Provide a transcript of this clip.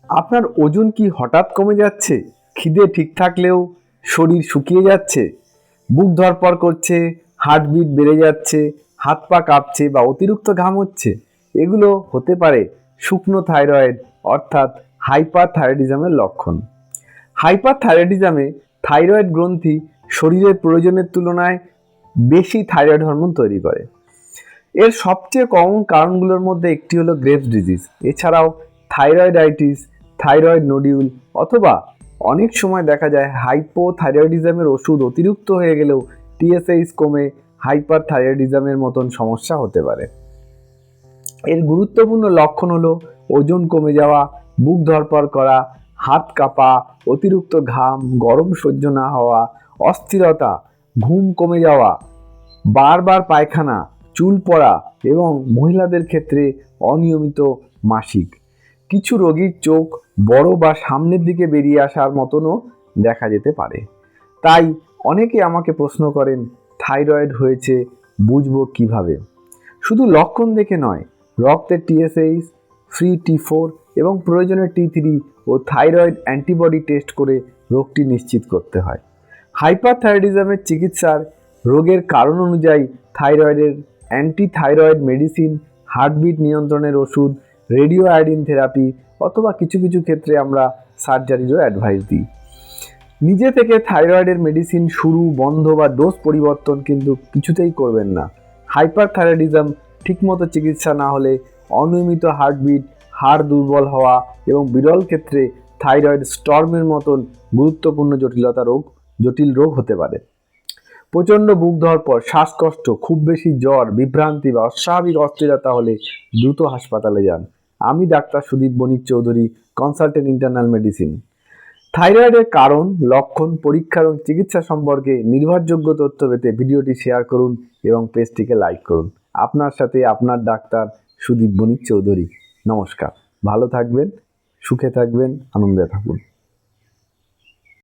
আপনার ওজন কি হঠাৎ কমে যাচ্ছে? খিদে ঠিক থাকলেও শরীর শুকিয়ে যাচ্ছে, বুক ধড়ফড় করছে, হার্টবিট বেড়ে যাচ্ছে, হাত পা কাঁপছে বা অতিরিক্ত ঘাম হচ্ছে? এগুলো হতে পারে শুকনো থাইরয়েড অর্থাৎ হাইপারথাইরয়েডিজমের লক্ষণ। হাইপারথাইরয়েডিজমে থাইরয়েড গ্রন্থি শরীরের প্রয়োজনের তুলনায় বেশি থাইরয়েড হরমোন তৈরি করে। এর সবচেয়ে কমন কারণগুলোর মধ্যে একটি হলো গ্রেভস ডিজিজ। এছাড়াও থাইরয়েডাইটিস, থাইরয়েড নোডিউল অথবা অনেক সময় দেখা যায় হাইপোথাইরয়েডিজমের ওষুধ অতিরিক্ত হয়ে গেলেও টিএসএইচ কমে হাইপারথাইরয়েডিজমের মতন সমস্যা হতে পারে। এর গুরুত্বপূর্ণ লক্ষণ হলো ওজন কমে যাওয়া, বুক ধড়ফড় করা, হাত কাঁপা, অতিরিক্ত ঘাম, গরম সহ্য না হওয়া, অস্থিরতা, ঘুম কমে যাওয়া, বারবার পায়খানা, চুল পড়া এবং মহিলাদের ক্ষেত্রে অনিয়মিত মাসিক। কিছু রোগীর চোখ বড় বা সামনের দিকে বেরিয়ে আসার মতনও দেখা যেতে পারে। তাই অনেকে আমাকে প্রশ্ন করেন, থাইরয়েড হয়েছে, বুঝবো কিভাবে? শুধু লক্ষণ দেখে নয়, রক্তের টিএসএইচ, ফ্রি T4 এবং প্রয়োজনে T3 ও থাইরয়েড অ্যান্টিবডি টেস্ট করে রোগটি নিশ্চিত করতে হয়। হাইপারথাইরয়েডিজমের চিকিৎসার রোগের কারণ অনুযায়ী থাইরয়েডের অ্যান্টিথাইরয়েড মেডিসিন, হার্টবিট নিয়ন্ত্রণের ওষুধ, রেডিও আয়োডিন থেরাপি অথবা কিছু কিছু ক্ষেত্রে আমরা সার্জারিরও অ্যাডভাইস দিই। নিজে থেকে থাইরয়েডের মেডিসিন শুরু, বন্ধ বা ডোজ পরিবর্তন কিন্তু কিছুতেই করবেন না। হাইপারথাইরয়েডিজম ঠিকমতো চিকিৎসা না হলে অনিয়মিত হার্টবিট, হাড় দুর্বল হওয়া এবং বিরল ক্ষেত্রে থাইরয়েড স্টর্মের মতন গুরুত্বপূর্ণ জটিল রোগ হতে পারে। প্রচণ্ড বুক ধড়ফড়, শ্বাসকষ্ট, খুব বেশি জ্বর, বিভ্রান্তি বা অস্বাভাবিক অস্থিরতা হলে দ্রুত হাসপাতালে যান। আমি ডাক্তার সুদীপ বণিক চৌধুরী, কনসালটেন্ট ইন্টারনাল মেডিসিন। থাইরয়েডের কারণ, লক্ষণ, পরীক্ষা এবং চিকিৎসা সম্পর্কে নির্ভরযোগ্য তথ্য পেতে ভিডিওটি শেয়ার করুন এবং পেজটিকে লাইক করুন। আপনার সাথে আপনার ডাক্তার সুদীপ বণিক চৌধুরী। নমস্কার, ভালো থাকবেন, সুখে থাকবেন, আনন্দে থাকুন।